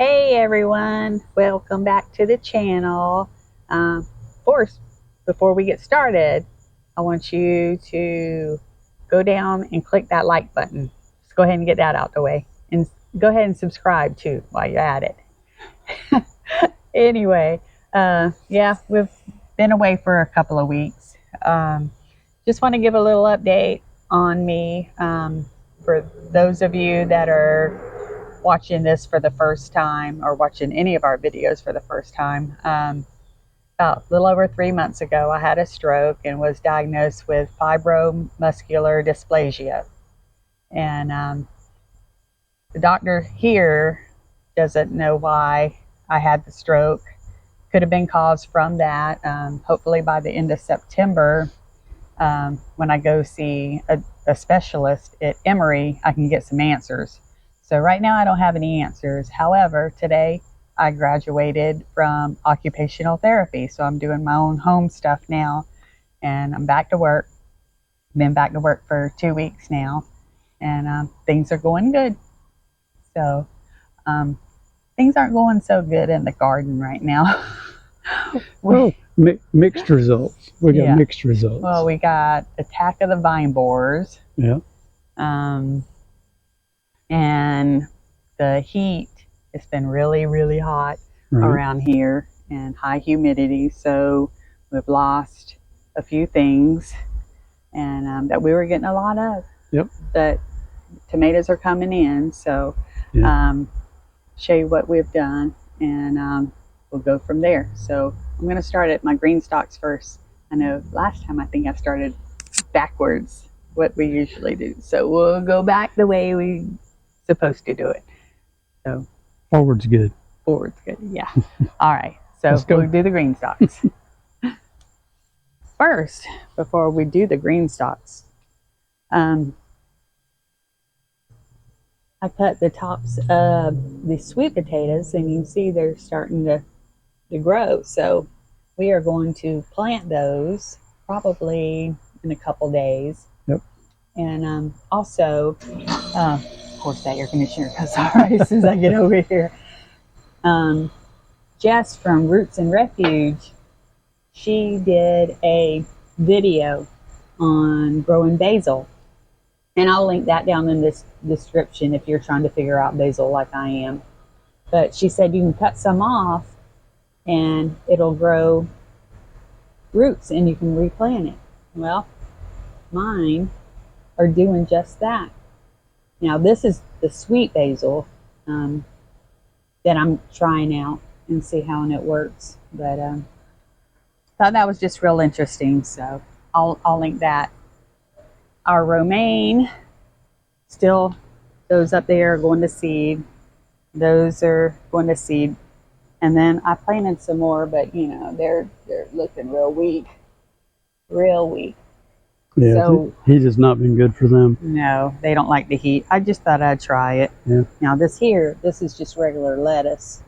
Hey everyone, welcome back to the channel. Of course, before we get started, I want you to go down and click that like button. Just go ahead and get that out the way. And go ahead and subscribe too while you're at it. Anyway, yeah, we've been away for a couple of weeks. Just want to give a little update on me for those of you that are watching this for the first time or watching any of our videos for the first time. About a little over 3 months ago, I had a stroke and was diagnosed with fibromuscular dysplasia. And the doctor here doesn't know why I had the stroke. Could have been caused from that. Hopefully by the end of September, when I go see a specialist at Emory, I can get some answers. So right now I don't have any answers. However, today I graduated from occupational therapy. So I'm doing my own home stuff now, and I'm back to work. Been back to work for 2 weeks now, and things are going good. So things aren't going so good in the garden right now. Well, mixed results. We got mixed results. Well, we got attack of the vine borers. Yeah. And the heat, it's been really, really hot around here and high humidity. So we've lost a few things and that we were getting a lot of. Yep. But tomatoes are coming in. So show you what we've done, and we'll go from there. So I'm going to start at my green stalks first. I know last time I think I started backwards, what we usually do. So we'll go back the way we supposed to do it. So forward's good. Forward's good, yeah. All right, so we'll do the green stalks. First, before we do the green stalks, I cut the tops of the sweet potatoes, and you can see they're starting to grow. So we are going to plant those probably in a couple days. Yep. And also, of course, that air conditioner goes all right as soon as I get over here. Jess from Roots and Refuge, she did a video on growing basil. And I'll link that down in this description if you're trying to figure out basil like I am. But she said you can cut some off and it'll grow roots and you can replant it. Well, mine are doing just that. Now this is the sweet basil that I'm trying out and see how it works. But thought that was just real interesting, so I'll link that. Our romaine, still those up there are going to seed. Those are going to seed. And then I planted some more, but you know, they're looking real weak. Real weak. Yeah, so heat has not been good for them. No, they don't like the heat. I just thought I'd try it. Yeah. Now this is just regular lettuce.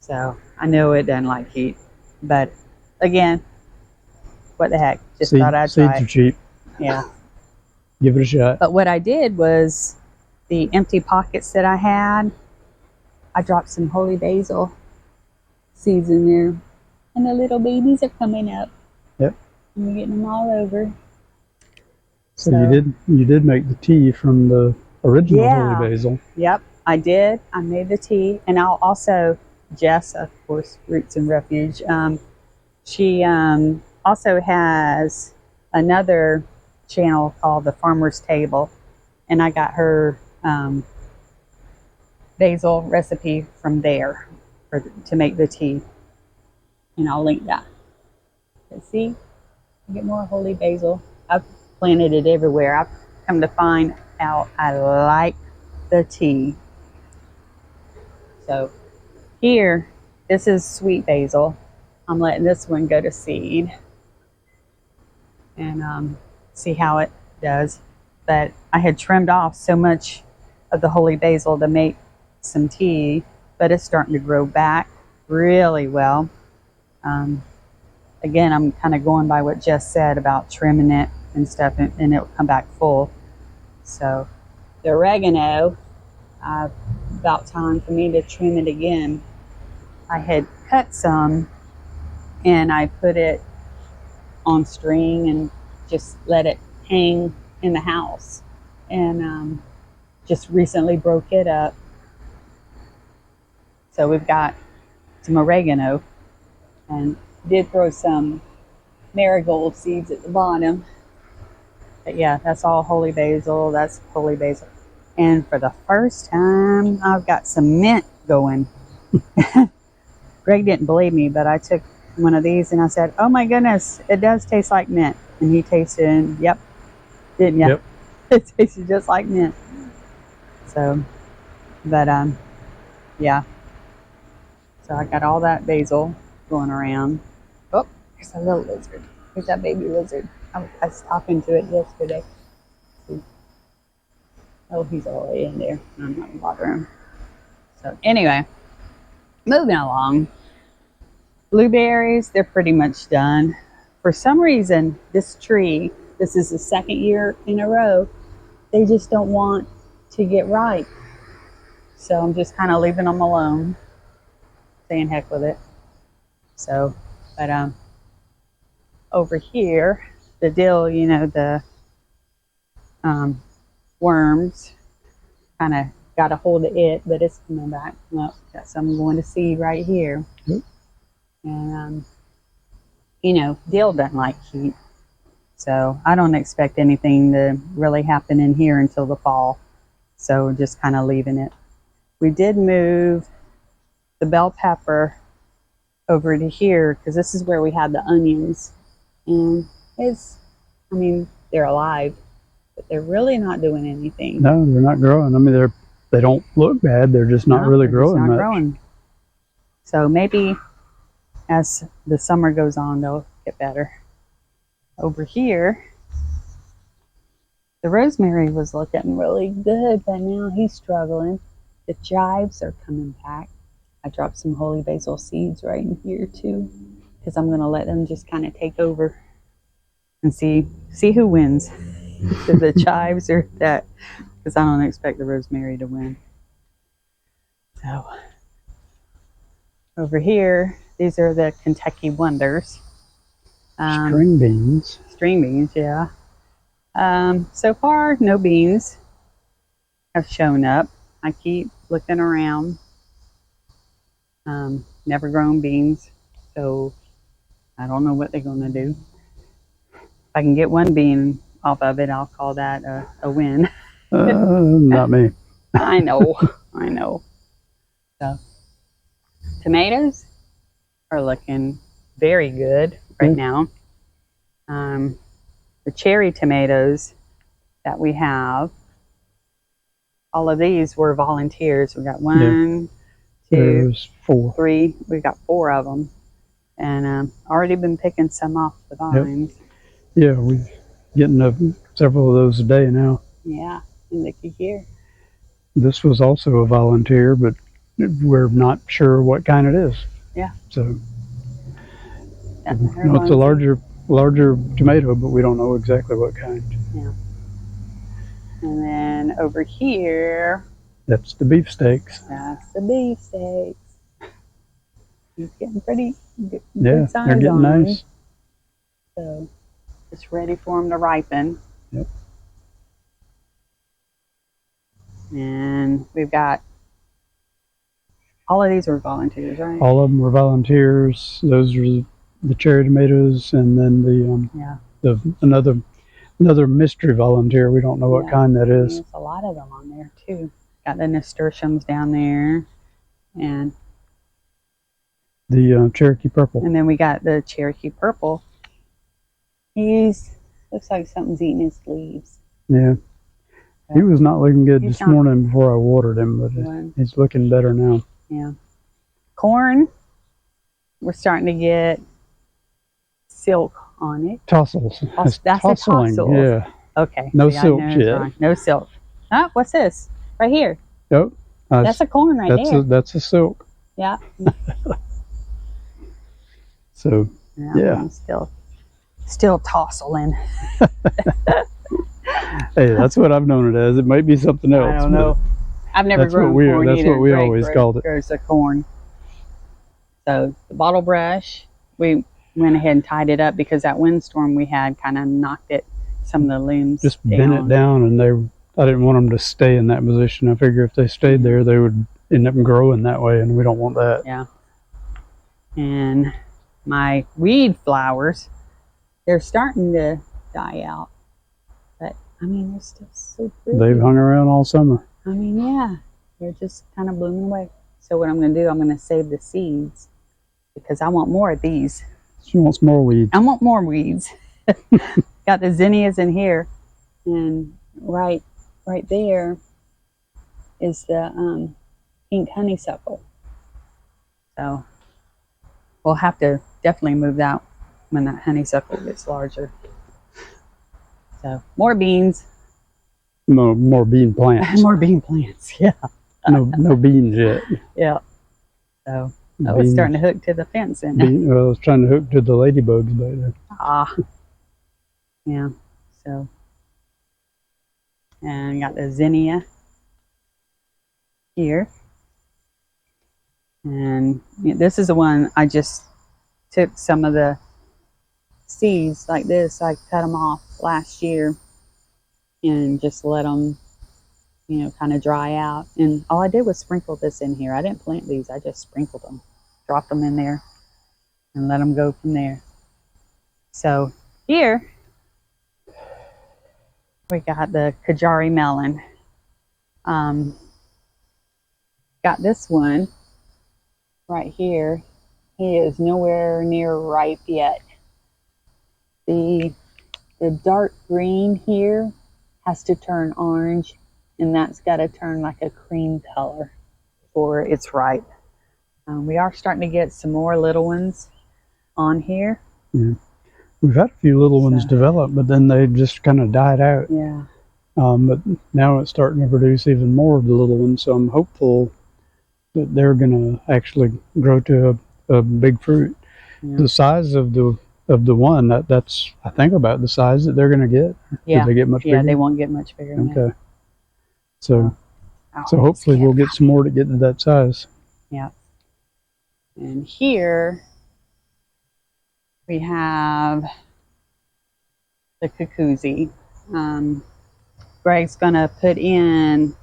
So I know it doesn't like heat. But again, what the heck? Just thought I'd try it. Seeds are cheap. Yeah. Give it a shot. But what I did was the empty pockets that I had, I dropped some holy basil seeds in there. And the little babies are coming up. Yep. I'm getting them all over. So you did make the tea from the original holy basil. Yep, I did. I made the tea. And I'll also, Jess, of course, Roots and Refuge, she also has another channel called The Farmer's Table, and I got her basil recipe from there to make the tea, and I'll link that. But see, I get more holy basil. I've planted it everywhere. I've come to find out I like the tea. So here, this is sweet basil. I'm letting this one go to seed and see how it does. But I had trimmed off so much of the holy basil to make some tea, but it's starting to grow back really well. Again, I'm kind of going by what Jess said about trimming it and stuff, and it'll come back full. So the oregano, About time for me to trim it again. I had cut some and I put it on string and just let it hang in the house, and just recently broke it up. So we've got some oregano and did throw some marigold seeds at the bottom. But yeah, that's all holy basil. That's holy basil. And for the first time, I've got some mint going. Greg didn't believe me, but I took one of these and I said, "Oh my goodness, it does taste like mint." And he tasted it and, yep, didn't you? Yep. It tasted just like mint. So, but yeah. So I got all that basil going around. Oh, there's a little lizard. There's that baby lizard. I was talking to it yesterday. Oh, he's all the way in there. I'm not gonna bother him. So anyway, moving along. Blueberries, they're pretty much done. For some reason, this tree, this is the second year in a row, they just don't want to get ripe. So I'm just kind of leaving them alone, saying heck with it. So, but over here, the dill, you know, the worms kind of got a hold of it, but it's coming back. Well, got some going to seed right here. Yep. And you know, dill doesn't like heat, so I don't expect anything to really happen in here until the fall. So just kind of leaving it. We did move the bell pepper over to here because this is where we had the onions, and I mean, they're alive, but they're really not doing anything. No, they're not growing. I mean, they don't look bad. They're just not really growing much. So maybe as the summer goes on, they'll get better. Over here, the rosemary was looking really good, but now he's struggling. The chives are coming back. I dropped some holy basil seeds right in here too, because I'm going to let them just kind of take over and see who wins. The chives or that, because I don't expect the rosemary to win. So over here, these are the Kentucky Wonders. String beans. String beans, yeah. So far, no beans have shown up. I keep looking around. Never grown beans, so I don't know what they're going to do. If I can get one bean off of it, I'll call that a win. Not me. I know. So, tomatoes are looking very good right now. The cherry tomatoes that we have, all of these were volunteers. We got one, two, there's 4. 3. We got 4 of them, and already been picking some off the vines. Yep. Yeah, we're getting several of those a day now. Yeah, and looky here. This was also a volunteer, but we're not sure what kind it is. Yeah. So it's a larger tomato, but we don't know exactly what kind. Yeah. And then over here, that's the beefsteaks. That's the beefsteaks. He's getting pretty good. Yeah, size they're getting on nice. So it's ready for them to ripen. Yep. And we've got all of these were volunteers, right? All of them were volunteers. Those are the cherry tomatoes, and then another mystery volunteer. We don't know what kind that is. There's a lot of them on there too. Got the nasturtiums down there, and the Cherokee purple. And then we got the Cherokee purple. Looks like something's eating his leaves. Yeah. He was not looking good this morning before I watered him, but he's looking better now. Yeah. Corn, we're starting to get silk on it. Tassels. That's a tassel. Yeah. Okay. No silk yet. No silk. Ah, what's this? Right here. Yep. That's a corn right there. That's a silk. Yeah. So, yeah. I'm still tasseling. Hey, that's what I've known it as. It might be something else. I don't know. I've never That's grown what corn that's either. what we Greg always called it. grows the corn. So the bottle brush, we went ahead and tied it up because that windstorm we had kind of knocked some of the looms Just down. bent it down, and I didn't want them to stay in that position. I figure if they stayed there, they would end up growing that way, and we don't want that. Yeah. And my weed flowers, they're starting to die out. But, I mean, they're still so pretty. They've hung around all summer. I mean, yeah. They're just kind of blooming away. So what I'm going to do, I'm going to save the seeds because I want more of these. She wants more weeds. I want more weeds. Got the zinnias in here. And right there is the pink honeysuckle. So we'll have to definitely move that when that honeysuckle gets larger. So more beans. More bean plants. More bean plants, yeah. No beans yet. Yeah. So it's starting to hook to the fence. Well, I was trying to hook to the ladybugs back there. Ah. Yeah. So. And got the zinnia here. And this is the one I just took some of the seeds like this. I cut them off last year and just let them, kind of dry out. And all I did was sprinkle this in here. I didn't plant these. I just sprinkled them, dropped them in there, and let them go from there. So here we got the Kajari melon. Got this one right here. He is nowhere near ripe yet. The dark green here has to turn orange, and that's got to turn like a cream color before it's ripe. We are starting to get some more little ones on here. Yeah. We've had a few little ones develop, but then they just kind of died out. Yeah. But now it's starting to produce even more of the little ones, so I'm hopeful that they're going to actually grow to a big fruit. Yeah. The size of the one, that's I think about the size that they're going to get. Yeah. Did they get much bigger? Yeah, they won't get much bigger than that. So hopefully we'll get some more to get to that size. Yeah. And here we have the cuckoozy. Greg's gonna put in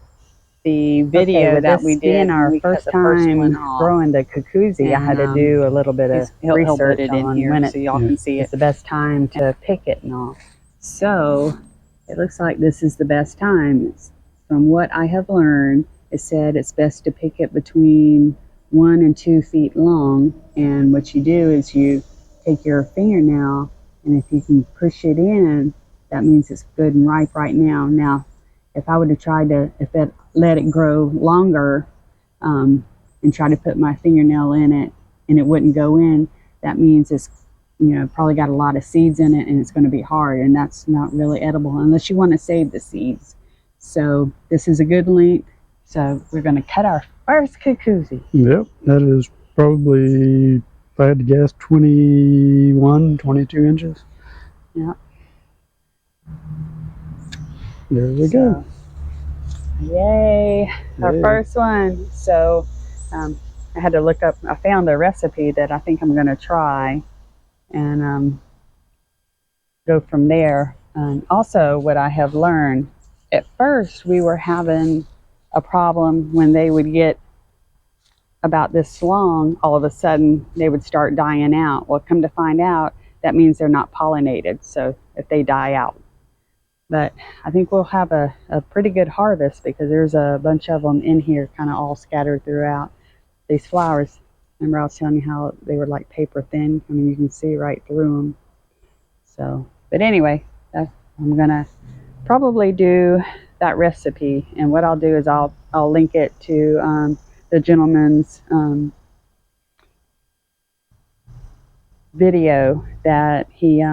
the video that we did in our first time growing the cuckoozy. I had to do a little bit of research on when so y'all can see it's the best time to pick it and all. So it looks like this is the best time. From what I have learned, it said it's best to pick it between 1 and 2 feet long. And what you do is you take your fingernail, and if you can push it in, that means it's good and ripe right now. Now, if I would have tried to, let it grow longer and try to put my fingernail in it and it wouldn't go in, that means it's probably got a lot of seeds in it and it's going to be hard, and that's not really edible unless you want to save the seeds. So this is a good length. So we're going to cut our first cuckoozy. Yep, that is probably, if I had to guess, 21, 22 inches. Yep. There we go. Yay, our first one. So I had to look up, I found a recipe that I think I'm going to try and go from there. Also, what I have learned, at first we were having a problem when they would get about this long, all of a sudden they would start dying out. Well, come to find out, that means they're not pollinated, so if they die out. But I think we'll have a pretty good harvest because there's a bunch of them in here kind of all scattered throughout. These flowers, remember I was telling you how they were like paper thin? I mean, you can see right through them. So, but anyway, I'm gonna probably do that recipe, and what I'll do is I'll link it to the gentleman's video that he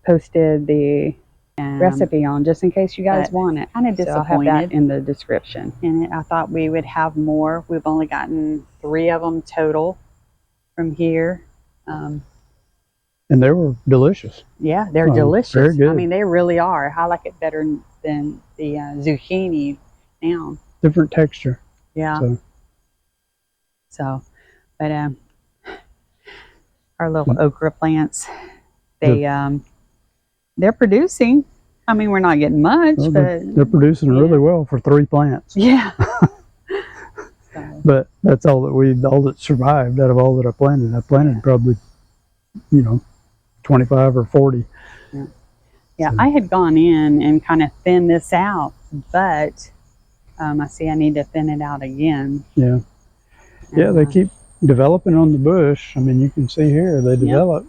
posted the recipe on, just in case you guys want it. Kind of disappointed. So I'll have that in the description. And I thought we would have more. We've only gotten 3 of them total from here. And they were delicious. Yeah, they're delicious. Very good. I mean, they really are. I like it better than the zucchini now. different texture. Yeah. So, So, but our little okra plants, they're producing. I mean, we're not getting much, well, but they're producing yeah. really well for 3 plants. Yeah. So, But that's all that survived out of all that I planted. I planted probably, 25 or 40. yeah, So, I had gone in and kind of thinned this out, but I see I need to thin it out again. yeah. Yeah, they keep developing on the bush. I mean, you can see here they develop,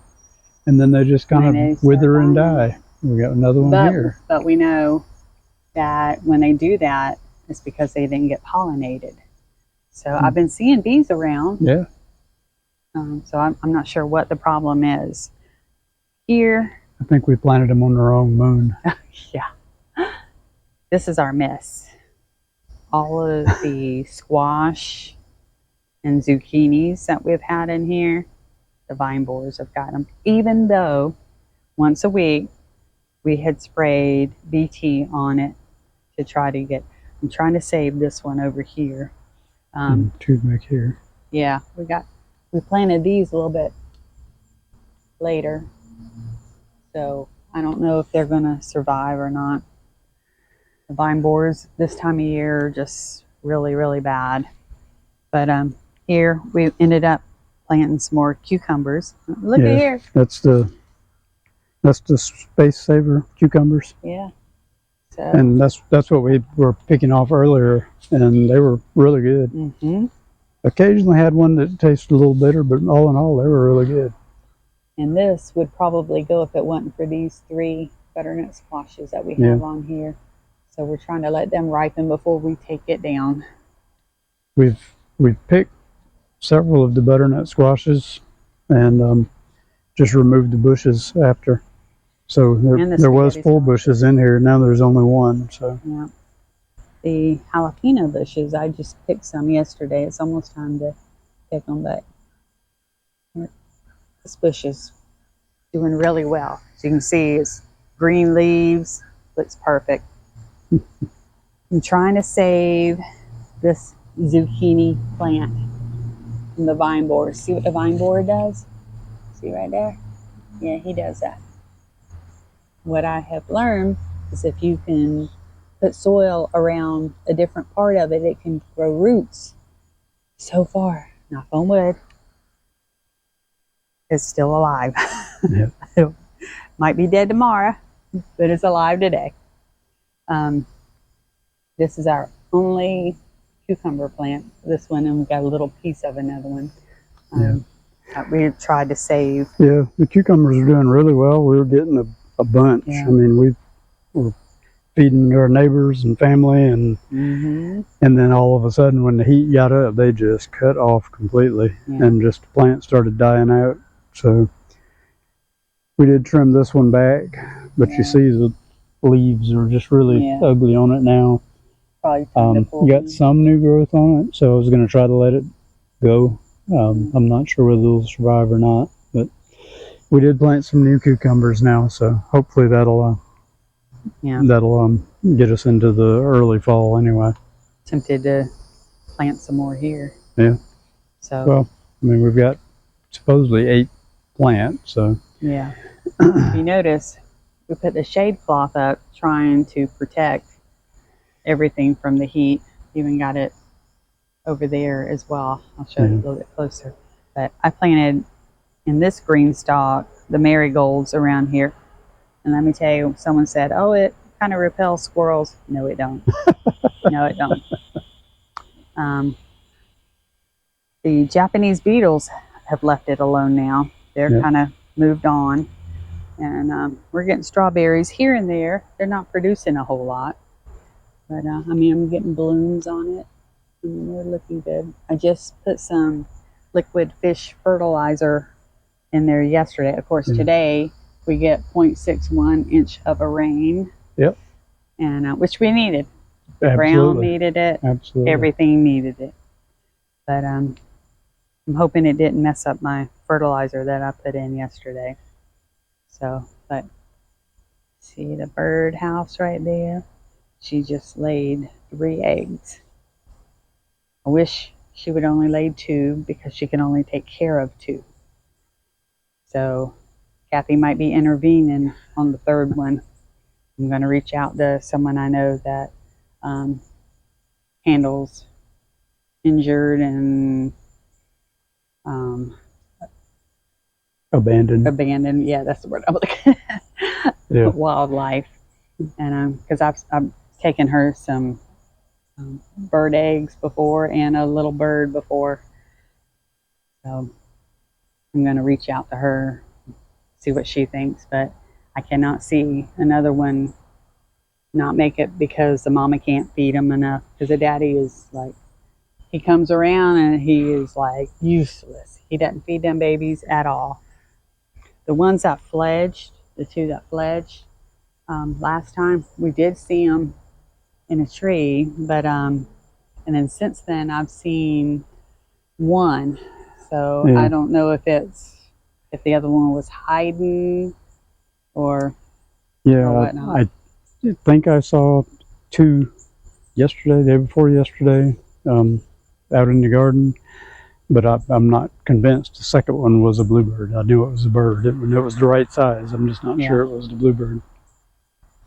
and then they just kind of wither and die. We got another one here. But we know that when they do that, it's because they didn't get pollinated. So I've been seeing bees around. Yeah. So I'm not sure what the problem is. Here. I think we planted them on the wrong moon. Yeah. This is our mess. All of the squash and zucchinis that we've had in here, the vine borers have got them. Even though once a week we had sprayed BT on it to try to get, I'm trying to save this one over here. Two back here. Yeah, we planted these a little bit later. So I don't know if they're gonna survive or not. The vine borers this time of year are just really, really bad. But here we ended up planting some more cucumbers. Look at here. That's the space saver cucumbers. Yeah. So. And that's what we were picking off earlier, and they were really good. Mm-hmm. Occasionally had one that tasted a little bitter, but all in all, they were really good. And this would probably go if it wasn't for these 3 butternut squashes that we have on here. So we're trying to let them ripen before we take it down. We've picked several of the butternut squashes and just removed the bushes after. So there was 4 bushes in here. Now there's only 1. So yeah, the jalapeno bushes, I just picked some yesterday. It's almost time to pick them, but this bush is doing really well. As you can see, it's green leaves, looks perfect. I'm trying to save this zucchini plant from the vine borer. See what the vine borer does? See right there? Yeah, he does that. What I have learned is if you can put soil around a different part of it, it can grow roots. So far, knock on wood, it's still alive. yeah. It might be dead tomorrow, but it's alive today. This is our only cucumber plant. This one, and we got a little piece of another one. We tried to save. Yeah, the cucumbers are doing really well. We were getting a bunch. Yeah. I mean, we were feeding our neighbors and family, and then all of a sudden, when the heat got up, they just cut off completely, and just the plant started dying out. So we did trim this one back, but you see the leaves are just really ugly on it now. Probably time to pull got some new growth on it, so I was going to try to let it go. I'm not sure whether it'll survive or not, but we did plant some new cucumbers now, so hopefully that'll get us into the early fall anyway. Tempted to plant some more here. Yeah. So well, I mean, we've got supposedly 8 plants, so yeah. If you notice, we put the shade cloth up trying to protect everything from the heat. Even got it over there as well. I'll show you a little bit closer. But I planted in this green stalk the marigolds around here, and let me tell you, someone said, "Oh, it kind of repels squirrels." No, it don't. No, it don't. The Japanese beetles have left it alone now. They're kind of moved on, and we're getting strawberries here and there. They're not producing a whole lot, but I mean, I'm getting blooms on it. I mean, they're looking good. I just put some liquid fish fertilizer in there yesterday. Of course, today we get 0.61 inch of a rain. Yep. And which we needed. The Absolutely. ground needed it. Absolutely. Everything needed it. But I'm hoping it didn't mess up my fertilizer that I put in yesterday. So, but see the bird house right there? She just laid 3 eggs. I wish she would only lay 2 because she can only take care of 2. So Kathy might be intervening on the 3rd one. I'm going to reach out to someone I know that handles injured and abandoned. Yeah, that's the word I'm looking at. Yeah. Wildlife. And because I've taken her some bird eggs before and a little bird before. So I'm going to reach out to her, see what she thinks. But I cannot see another one not make it because the mama can't feed him enough. Because the daddy is like, he comes around and he is like useless. He doesn't feed them babies at all. The ones that fledged, the 2 that fledged, last time we did see them in a tree, but and then since then I've seen 1. So Yeah. I don't know if the other one was hiding or whatnot. I think I saw 2 yesterday, day before yesterday, out in the garden. But I'm not convinced the second one was a bluebird. I knew it was a bird. It was the right size. I'm just not sure it was the bluebird.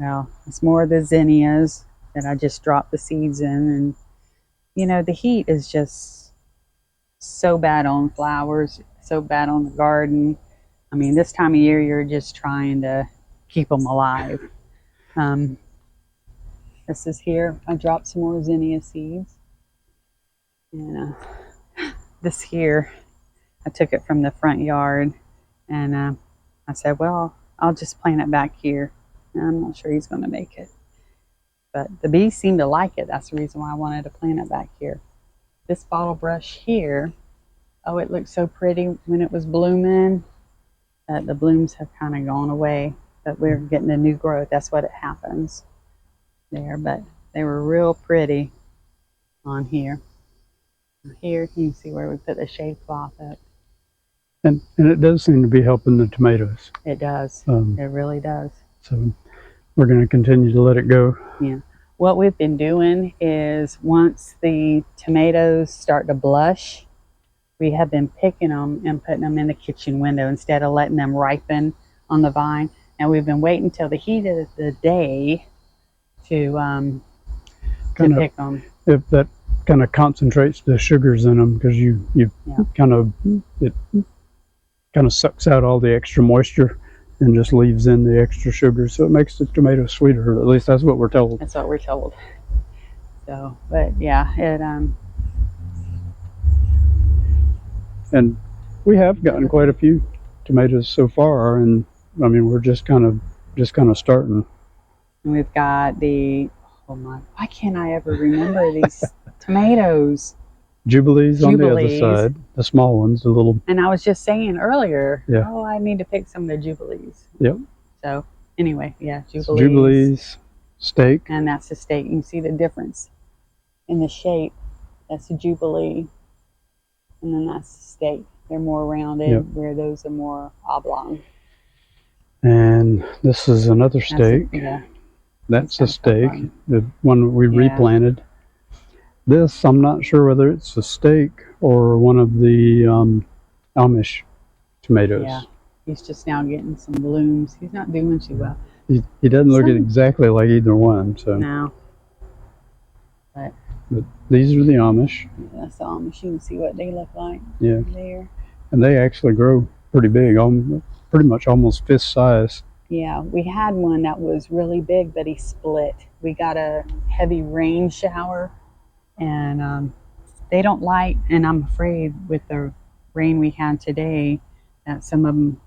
Well, it's more of the zinnias that I just dropped the seeds in. And, the heat is just so bad on flowers, so bad on the garden. I mean, this time of year, you're just trying to keep them alive. This is here. I dropped some more zinnia seeds. And this here, I took it from the front yard. And I said, well, I'll just plant it back here. And I'm not sure he's going to make it. But the bees seem to like it. That's the reason why I wanted to plant it back here. This bottle brush here, oh, it looked so pretty when it was blooming. The blooms have kind of gone away. But we're getting a new growth. That's what it happens there. But they were real pretty on here. Here, you can see where we put the shade cloth up. And it does seem to be helping the tomatoes. It does. It really does. So we're going to continue to let it go. Yeah. What we've been doing is once the tomatoes start to blush, we have been picking them and putting them in the kitchen window instead of letting them ripen on the vine. And we've been waiting till the heat of the day to pick them. If that kind of concentrates the sugars in them, because it kind of sucks out all the extra moisture and just leaves in the extra sugar, so it makes the tomato sweeter. At least that's what we're told. That's what we're told. So, but yeah, it and we have gotten quite a few tomatoes so far, and I mean we're just kind of starting. And we've got why can't I ever remember these tomatoes? Jubilees on the other side, the small ones, the little. And I was just saying earlier, yeah. Oh, I need to pick some of the Jubilees. Yep. So anyway, yeah, Jubilees, steak. And that's the steak. You can see the difference in the shape. That's the Jubilee. And then that's the steak. They're more rounded, where those are more oblong. And this is another steak. That's a steak, the one we replanted. This, I'm not sure whether it's a steak or one of the Amish tomatoes. Yeah, he's just now getting some blooms. He's not doing too well. He doesn't look exactly like either one. So no. But these are the Amish. Yeah, that's the Amish. You can see what they look like. Yeah. There. And they actually grow pretty big, pretty much almost fist size. Yeah, we had one that was really big, but he split. We got a heavy rain shower, and they don't like, and I'm afraid with the rain we had today that some of them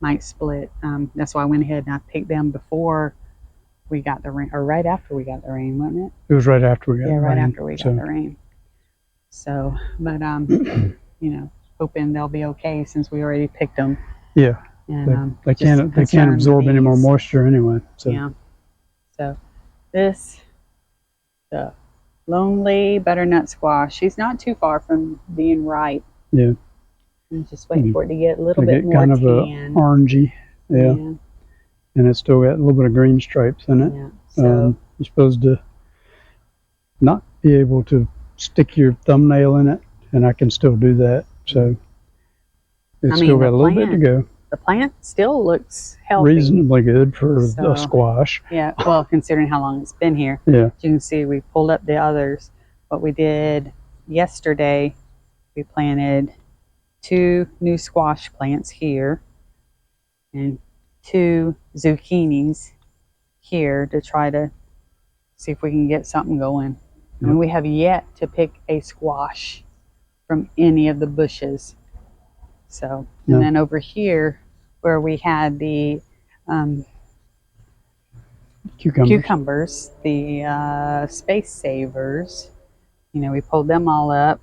might split. That's why I went ahead and I picked them before we got the rain, or right after we got the rain, wasn't it? It was right after we got the rain. Yeah, right after we got the rain. So, but, hoping they'll be okay since we already picked them. Yeah. And they can't absorb any more moisture anyway. So. Yeah. So this, the lonely butternut squash, she's not too far from being ripe. Yeah. I'm just waiting for it to get a little bit more kind of tan. Orangey. Yeah. And it's still got a little bit of green stripes in it. Yeah. So you're supposed to not be able to stick your thumbnail in it, and I can still do that. So it's still got a little bit to go. The plant still looks healthy. Reasonably good for a squash. Yeah, well, considering how long it's been here. Yeah. As you can see, we pulled up the others. What we did yesterday, we planted 2 new squash plants here and 2 zucchinis here to try to see if we can get something going. I mean, we have yet to pick a squash from any of the bushes. So, and then over here where we had the cucumbers, the space savers, you know, we pulled them all up,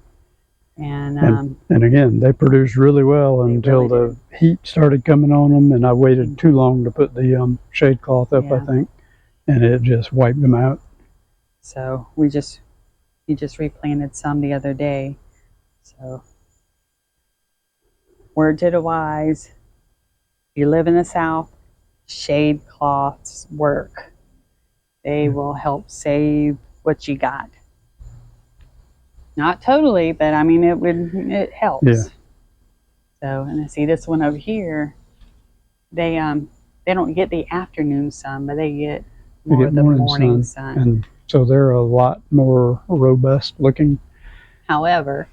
and again, they produced really well until the heat started coming on them, and I waited too long to put the shade cloth up, I think, and it just wiped them out. So he just replanted some the other day. So word to the wise, if you live in the South, shade cloths work. They will help save what you got. Not totally, but I mean it helps. Yeah. So, and I see this one over here. They don't get the afternoon sun, but they get more of the morning sun. And so they're a lot more robust looking. However,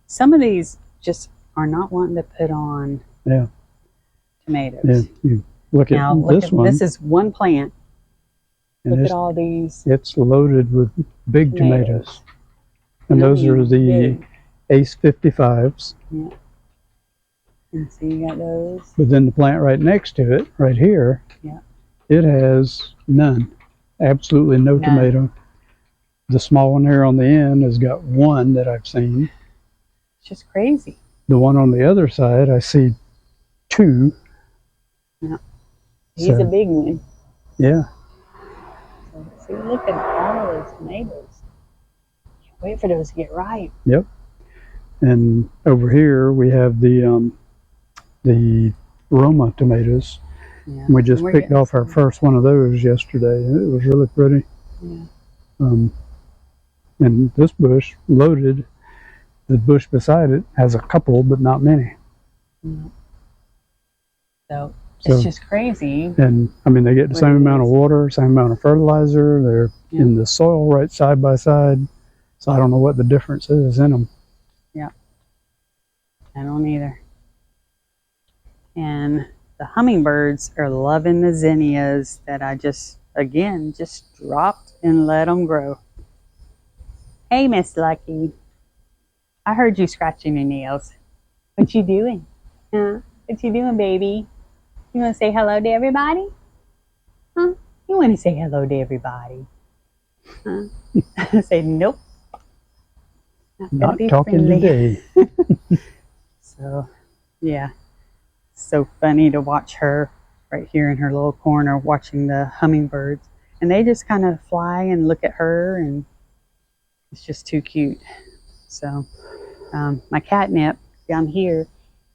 some of these just are not wanting to put on tomatoes. Yeah, you look at this one. This is one plant. Look at all these. It's loaded with big tomatoes. And those are the Ace 55s. Yeah. And so you got those. But then the plant right next to it, right here, it has none. Absolutely no tomato. The small one here on the end has got 1 that I've seen. It's just crazy. The one on the other side, I see 2. Yeah. He's a big one. Yeah. So, see, look at all those tomatoes. Can't wait for those to get ripe. Yep. And over here we have the Roma tomatoes. Yeah. We just picked off our first one of those yesterday. It was really pretty. Yeah. And this bush loaded. The bush beside it has a couple, but not many. Yeah. So it's just crazy. And I mean, they get the same amount of water, same amount of fertilizer. They're in the soil right side by side. So I don't know what the difference is in them. Yeah. I don't either. And the hummingbirds are loving the zinnias that I just dropped and let them grow. Hey, Miss Lucky. I heard you scratching your nails. What you doing? Huh? What you doing, baby? You want to say hello to everybody? Huh? You want to say hello to everybody? Huh? Say nope. Not talking today. So, yeah. So funny to watch her right here in her little corner watching the hummingbirds. And they just kind of fly and look at her, and it's just too cute. So my catnip down here,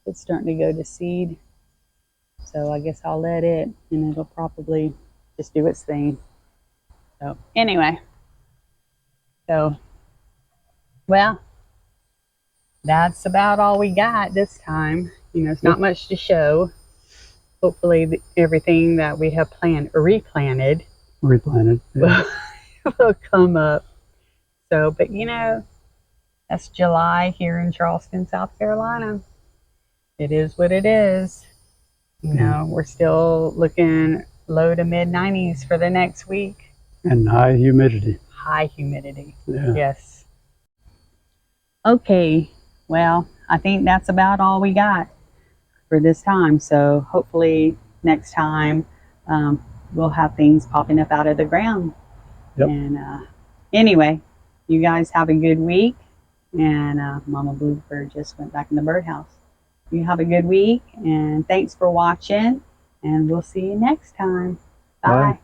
it's starting to go to seed. So I guess I'll let it, and it'll probably just do its thing. So anyway, well, that's about all we got this time. You know, it's not much to show. Hopefully everything that we have replanted will come up. So, but you know, that's July here in Charleston, South Carolina. It is what it is. You know, we're still looking low to mid 90s for the next week. And high humidity. High humidity. Yeah. Yes. Okay. Well, I think that's about all we got for this time. So hopefully next time we'll have things popping up out of the ground. Yep. And anyway, you guys have a good week. And Mama Bluebird just went back in the birdhouse. You have a good week, and thanks for watching, and we'll see you next time. Bye. Bye.